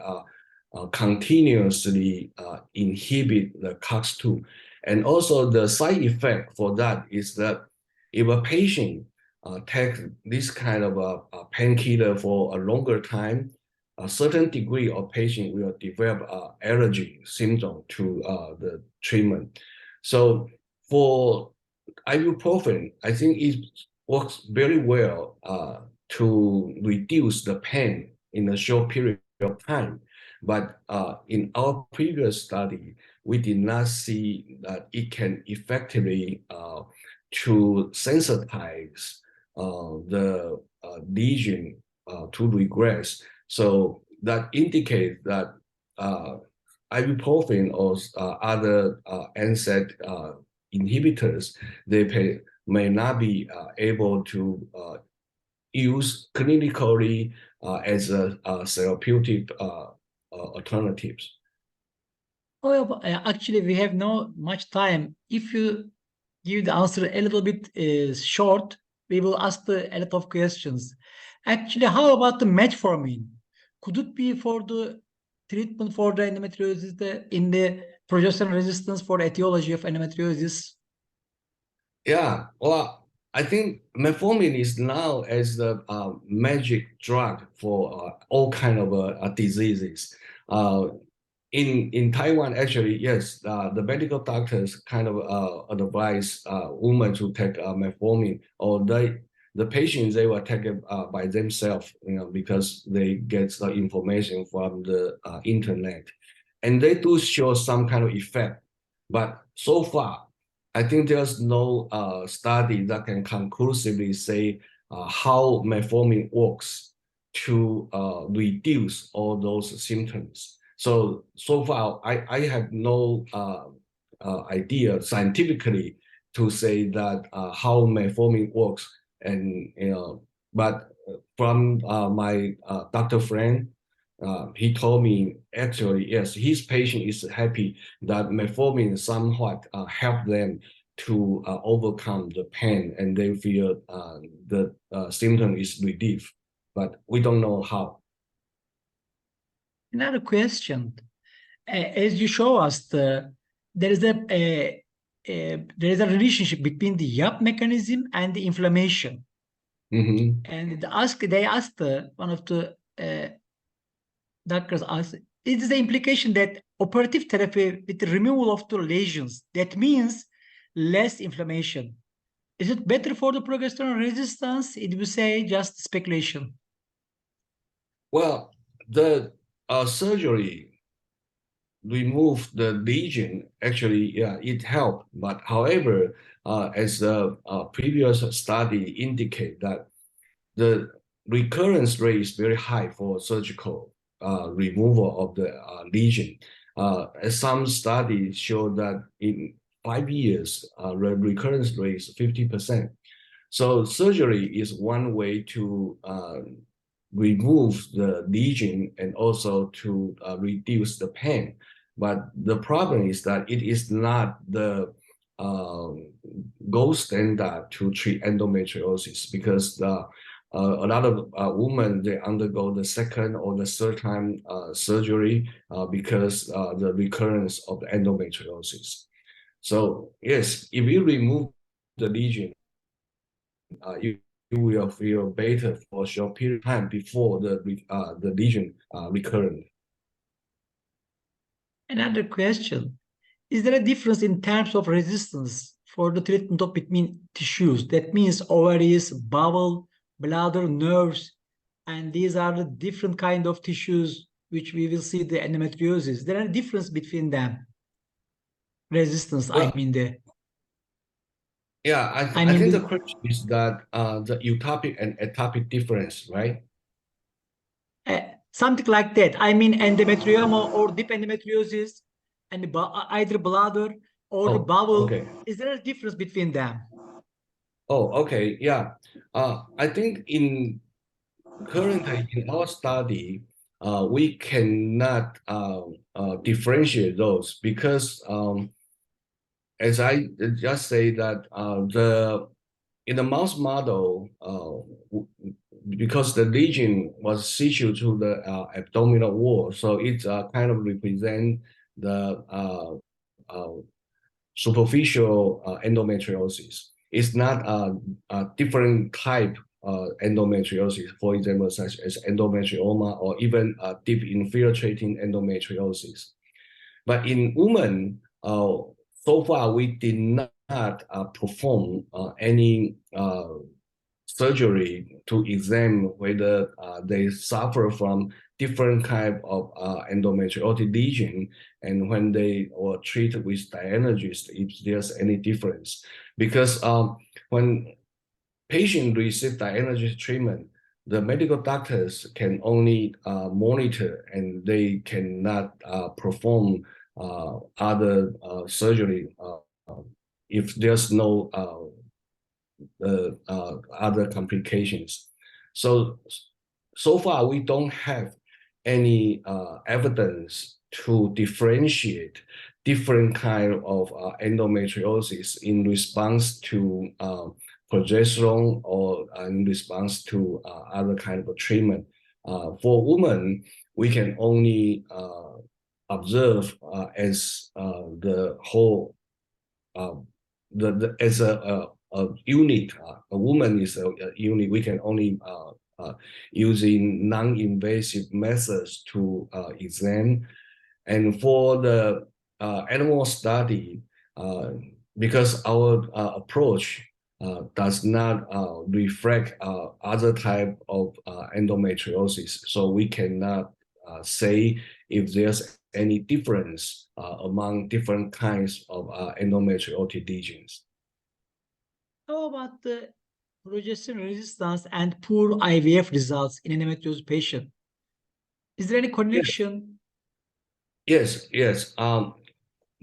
continuously inhibit the COX-2. And also the side effect for that is that if a patient takes this kind of a painkiller for a longer time, a certain degree of patient will develop allergy symptom to the treatment. So for ibuprofen, I think it works very well to reduce the pain in a short period of time. But in our previous study, we did not see that it can effectively to sensitize the lesion to regress. So that indicates that ibuprofen or other NSAID inhibitors, they may not be able to use clinically as a therapeutic alternatives. Oh, actually, we have no much time. If you give the answer a little bit short, we will ask a lot of questions. Actually, how about the metformin? Could it be for the treatment for the endometriosis in the progesterone resistance for the etiology of endometriosis? Yeah, well, I think metformin is now as the magic drug for all kind of diseases. In Taiwan, actually, yes, the medical doctors kind of advise women to take metformin, or the patients they will take it by themselves, because they get the information from the internet, and they do show some kind of effect. But so far, I think there's no study that can conclusively say how metformin works to reduce all those symptoms. So far, I have no idea scientifically to say that how metformin works, and but from my doctor friend, he told me actually yes, his patient is happy that metformin somewhat help them to overcome the pain, and they feel the symptom is relief, but we don't know how. Another question. As you show us, there is a relationship between the YAP mechanism and the inflammation. Mm-hmm. And they asked one of the doctors asked, is the implication that operative therapy with the removal of the lesions, that means less inflammation? Is it better for the progesterone resistance? It would say just speculation. Well, the surgery remove the lesion, actually, yeah, it helped. But however, as the previous study indicate that the recurrence rate is very high for surgical removal of the lesion. Some studies show that in 5 years, the recurrence rate is 50%. So surgery is one way to remove the lesion and also to reduce the pain. But the problem is that it is not the gold standard to treat endometriosis, because a lot of women, they undergo the second or the third time surgery because the recurrence of the endometriosis. So yes, if you remove the lesion, you will feel better for a short period of time before the lesion recurrent. Another question. Is there a difference in terms of resistance for the treatment of between tissues? That means ovaries, bowel, bladder, nerves, and these are the different kind of tissues which we will see the endometriosis. There are a difference between them. Resistance, Well, I mean the. Yeah, I think the question is that the utopic and ectopic difference, right? Something like that. I mean endometrioma or deep endometriosis and either bladder or the bowel. Okay. Is there a difference between them? Oh, okay, yeah. I think currently in our study, we cannot differentiate those because as I just say that in the mouse model, because the lesion was situated to the abdominal wall, so it kind of represent the superficial endometriosis. It's not a different type endometriosis, for example, such as endometrioma or even deep infiltrating endometriosis. But in women, so far we did not perform any surgery to examine whether they suffer from different type of endometriotic lesion, and when they were treated with dianologist, if there's any difference. Because when patients receive dianologist treatment, the medical doctors can only monitor, and they cannot perform other surgery if there's no other complications. So far, we don't have any evidence to differentiate different kind of endometriosis in response to progesterone or in response to other kind of treatment. For women, we can only observe as the whole as a unit. A woman is a unit. We can only using non-invasive methods to examine. And for the animal study, because our approach does not reflect other type of endometriosis, so we cannot say if there's any difference among different kinds of endometriotic lesions. How about the progesterone resistance and poor IVF results in endometriosis patient? Is there any connection? Yes.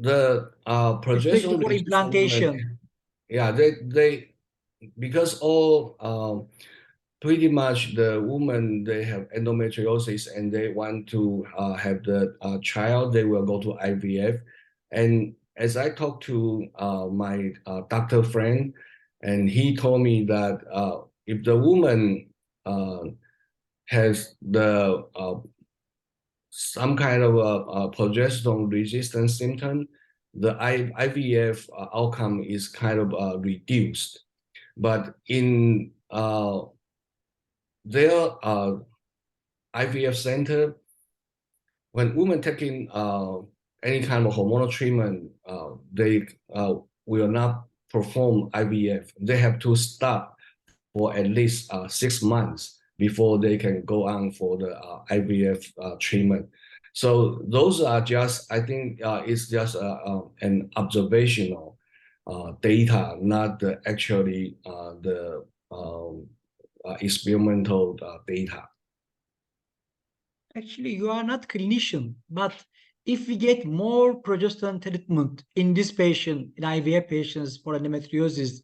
The Especially progesterone for implantation. yeah, they because all pretty much the women, they have endometriosis and they want to have the child, they will go to IVF. And as I talked to my doctor friend, and he told me that if the woman has the some kind of a progesterone resistant symptom, the IVF outcome is kind of reduced. But in their IVF center, when women taking any kind of hormonal treatment, they will not perform IVF. They have to stop for at least 6 months before they can go on for the IVF treatment. So those are just, I think it's just an observational data, not actually the experimental data. Actually, you are not clinician, but if we get more progesterone treatment in this patient, in IVF patients for endometriosis,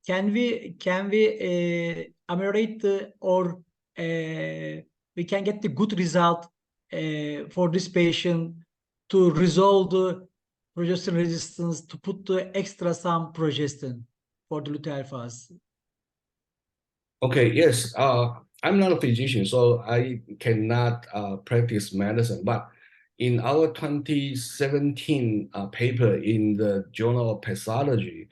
can we ameliorate or we can get the good result for this patient to resolve the progesterone resistance, to put the extra some progestin for the luteal phase? Okay, yes. I'm not a physician, so I cannot practice medicine. But in our 2017 paper in the Journal of Pathology,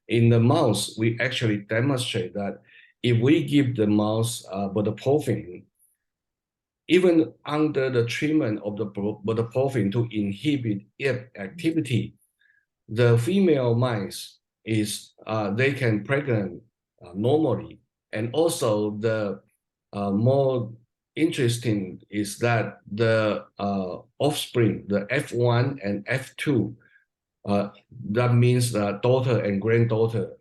in the mouse, we actually demonstrate that if we give the mouse budoprofene, even under the treatment of the budoprofene to inhibit activity, the female mice is they can pregnant normally. And also the more interesting is that the offspring, the F1 and F2, that means the daughter and granddaughter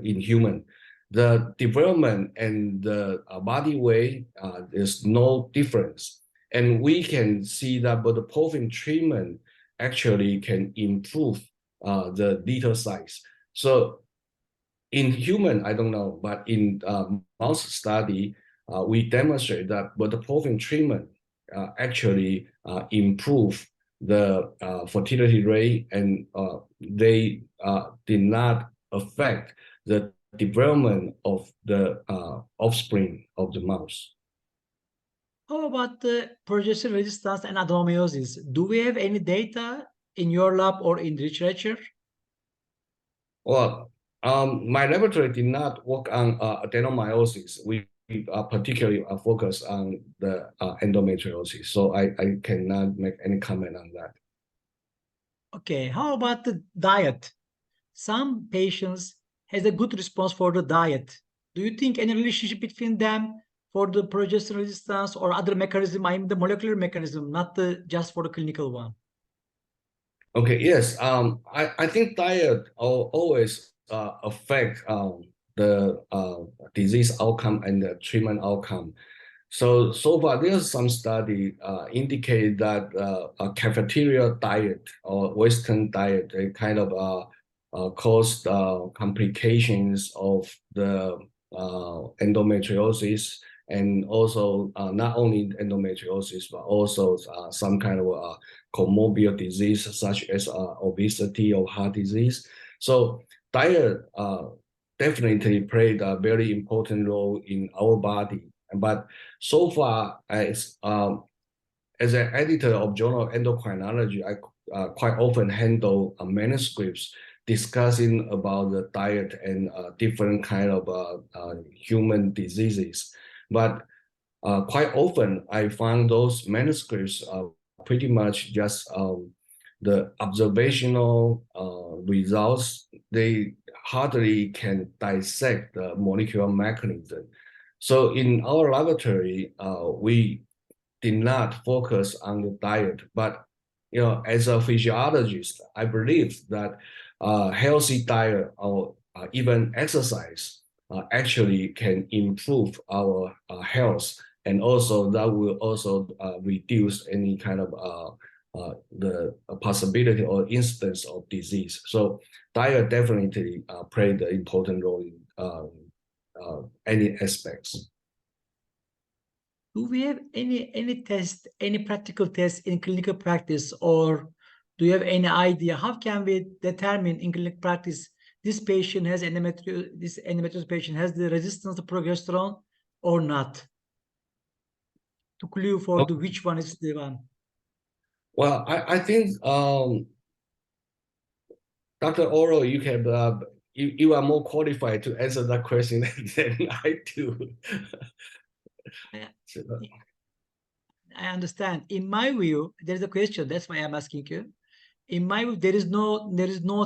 in human, the development and the body weight, there's no difference. And we can see that budoprofene treatment actually can improve the litter size. So in human, I don't know, but in mouse study, we demonstrate that budoprofene treatment actually improve the fertility rate, and they did not affect the development of the offspring of the mouse. How about the progesterone resistance and adenomyosis? Do we have any data in your lab or in literature? Well, my laboratory did not work on adenomyosis. We particularly focus on the endometriosis, so I cannot make any comment on that. Okay, how about the diet? Some patients has a good response for the diet. Do you think any relationship between them for the progesterone resistance or other mechanism? I mean the molecular mechanism, not just for the clinical one. Okay, yes. I think diet always affect the disease outcome and the treatment outcome. So far, there's some study indicate that a cafeteria diet or Western diet, they kind of caused complications of the endometriosis, and also not only endometriosis, but also some kind of comorbid disease such as obesity or heart disease. So diet definitely played a very important role in our body. But so far, as an editor of Journal of Endocrinology, I quite often handle manuscripts discussing about the diet and different kind of human diseases. But quite often, I find those manuscripts are pretty much just the observational results. They hardly can dissect the molecular mechanism. So in our laboratory, we did not focus on the diet, but as a physiologist, I believe that healthy diet or even exercise actually can improve our health, and also that will also reduce any kind of the possibility or instance of disease. So diet definitely played an important role in any aspects. Do we have any test, any practical test in clinical practice, or do you have any idea how can we determine in clinical practice this patient has this endometriosis patient has the resistance to progesterone or not? To clue for the which one is the one. Well, I think Dr. Oral, you can you are more qualified to answer that question than I do. I understand. In my view, there is a question. That's why I'm asking you. In my view, there is no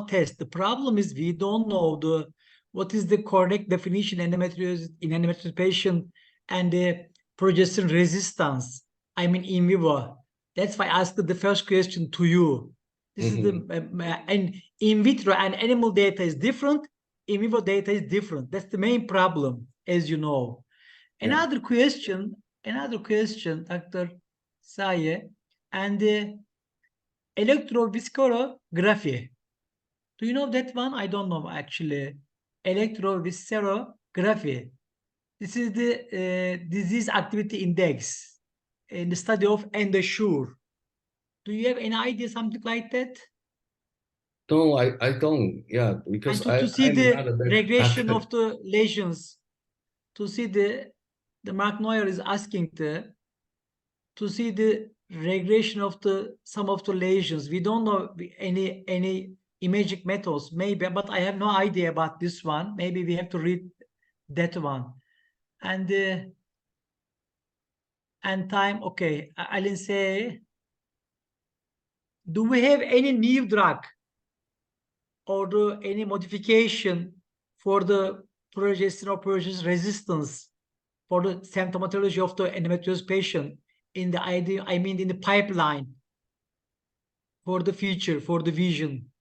test. The problem is we don't know what is the correct definition endometriosis in endometriosis patient and the progesterone resistance. I mean in vivo. That's why I asked the first question to you. This is the and in vitro and animal data is different. In vivo data is different. That's the main problem, as you know. Another question, Dr. Tsai, and electroviscerography. Do you know that one? I don't know actually. Electroviscerography. This is the disease activity index in the study of Endometriosis. Do you have any idea something like that? No, I don't. Yeah, because and to see I'm the not a regression doctor. of the lesions, to see the Mark Neuer is asking to see the regression of some of the lesions. We don't know any imaging methods, maybe, but I have no idea about this one. Maybe we have to read that one. And time, okay. I'll say, do we have any new drug or any modification for the progesterone resistance for the symptomatology of the endometriosis patient in the idea, I mean in the pipeline for the future, for the vision?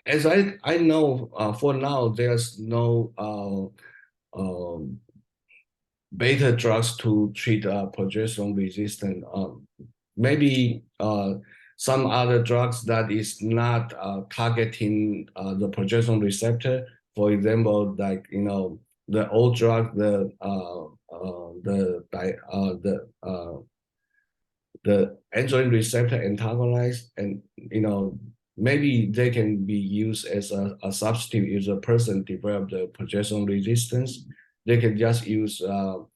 As I know, for now there's no beta drugs to treat progesterone resistant. Maybe some other drugs that is not targeting the progesterone receptor. For example, like the old drug, the androgen receptor antagonist, and maybe they can be used as a substitute if a person developed the progesterone resistance. They can just use a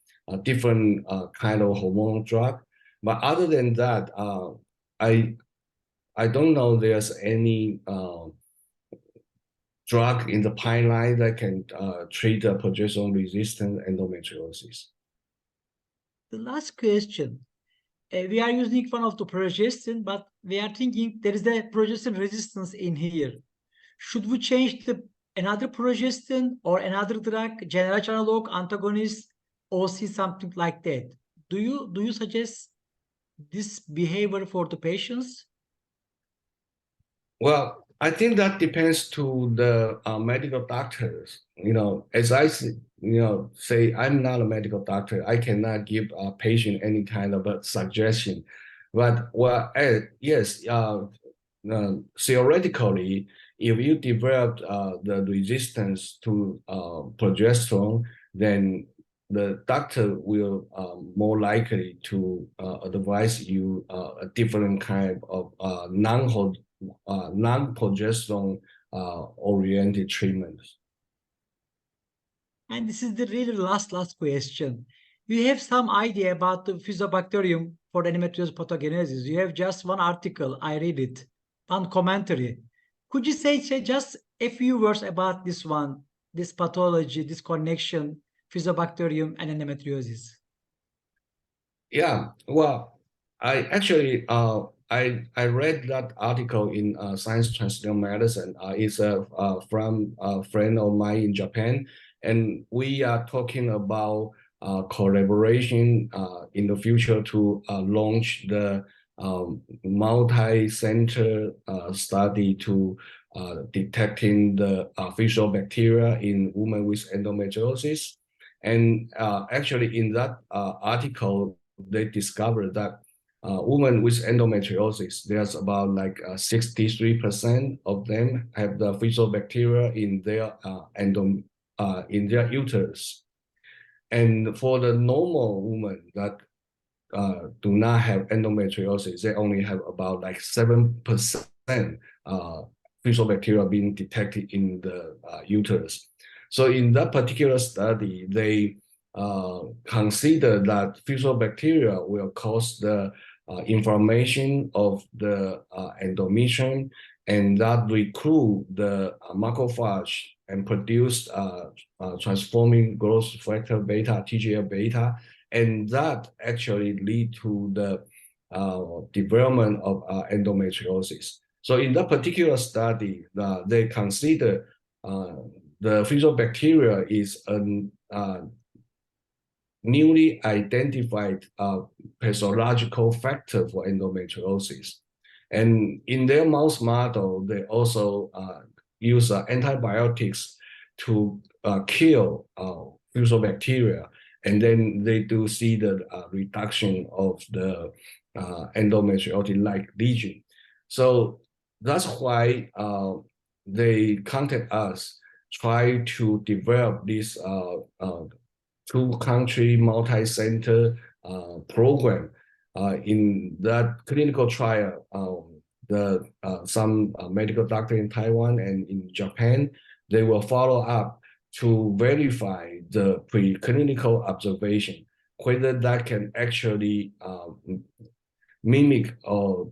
different kind of hormonal drug. But other than that, I don't know there's any drug in the pipeline that can treat progesterone resistant endometriosis. The last question. We are using one of the progesterone, but we are thinking there is a progesterone resistance in here. Should we change another progesterone or another drug, generation analog, antagonist, OC, something like that? Do you suggest this behavior for the patients? Well, I think that depends to the medical doctors. As I say, I'm not a medical doctor. I cannot give a patient any kind of a suggestion. But yes, theoretically, if you develop the resistance to progesterone, then the doctor will more likely to advise you a different kind of non-progesterone oriented treatments. And this is the really last question. You have some idea about the Fusobacterium for endometriosis pathogenesis. You have just one article, I read it, one commentary. Could you say just a few words about this one, this pathology, this connection, Fusobacterium and endometriosis? Yeah, well, I actually I read that article in Science Translational Medicine. It's from a friend of mine in Japan, and we are talking about collaboration in the future to launch the multi-center study to detecting the Fusobacteria in women with endometriosis. And actually, in that article, they discovered that women with endometriosis, there's about like 63% of them have the Fusobacteria in their in their uterus. And for the normal woman that do not have endometriosis, they only have about like 7% Fusobacteria being detected in the uterus. So in that particular study, they consider that Fusobacteria will cause the inflammation of the endometrium, and that recruit the macrophage and produce transforming growth factor beta, TGF beta, and that actually lead to the development of endometriosis. So in that particular study, they consider the Fusobacteria is a newly identified pathological factor for endometriosis. And in their mouse model, they also use antibiotics to kill Fusobacteria. And then they do see the reduction of the endometriotic-like lesion. So that's why they contact us, try to develop this two-country multi-center program. In that clinical trial, some medical doctor in Taiwan and in Japan, they will follow up to verify the preclinical observation, whether that can actually mimic or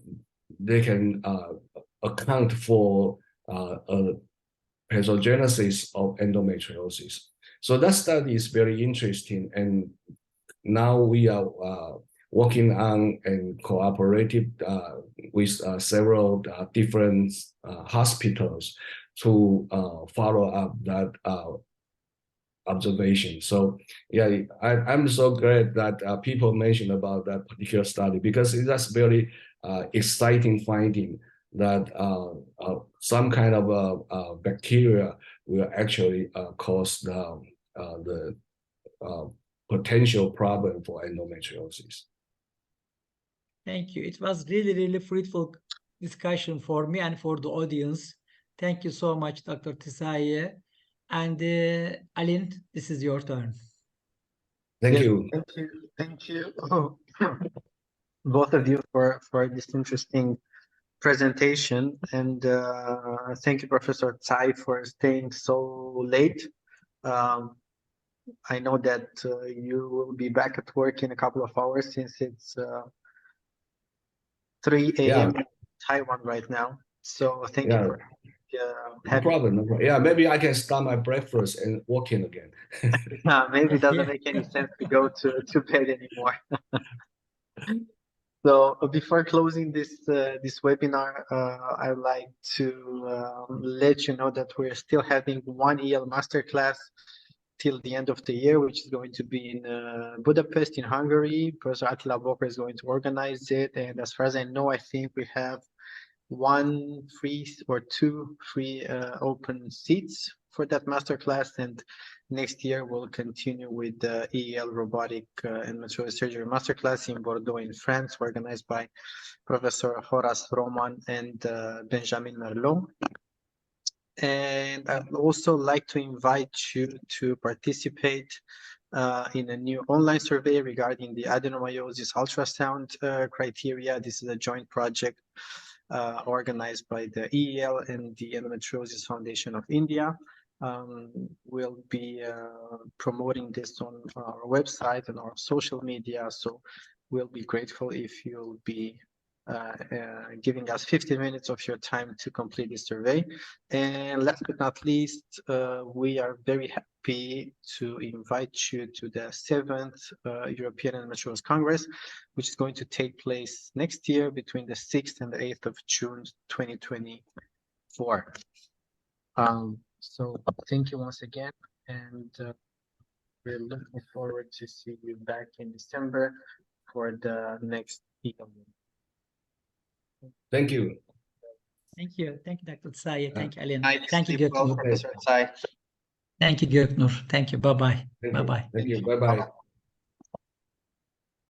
they can account for pathogenesis of endometriosis. So that study is very interesting, and now we are working on and cooperated with several different hospitals to follow up that observation. So yeah, I'm so glad that people mentioned about that particular study, because that's very exciting finding that some kind of bacteria will actually cause the potential problem for endometriosis. Thank you. It was really fruitful discussion for me and for the audience. Thank you so much, Dr. Tsai. And Alin, this is your turn. Thank you. Thank you, both of you for this interesting presentation, and thank you, Professor Tsai, for staying so late. I know that you will be back at work in a couple of hours, since it's 3 a.m. in Taiwan right now. So thank you for no problem. Yeah, maybe I can start my breakfast and walk in again. Maybe it doesn't make any sense to go to bed anymore. So before closing this webinar, I would like to let you know that we're still having one EEL masterclass till the end of the year, which is going to be in Budapest in Hungary. Professor Attila Boker is going to organize it, and as far as I know, I think we have 1 free or 2 free open seats for that masterclass, and next year we'll continue with the EEL robotic endometriosis surgery masterclass in Bordeaux in France, organized by Professor Horace Roman and Benjamin Merlot. And I'd also like to invite you to participate in a new online survey regarding the adenomyosis ultrasound criteria. This is a joint project organized by the EEL and the Endometriosis Foundation of India. We'll be promoting this on our website and our social media, so we'll be grateful if you'll be giving us 15 minutes of your time to complete this survey. And last but not least, we are very happy to invite you to the 7th European Endometriosis Congress, which is going to take place next year between the 6th and the 8th of June 2024. So thank you once again, and we're looking forward to see you back in December for the next EEL. Thank you. Thank you. Thank you, Dr. Tsai. Thank you, Alin. Nice Thank you, sleep well, Göknur. Professor Tsai. Thank you, Göknur. Thank you. Bye-bye. Thank you. Bye-bye. Thank you. Bye-bye.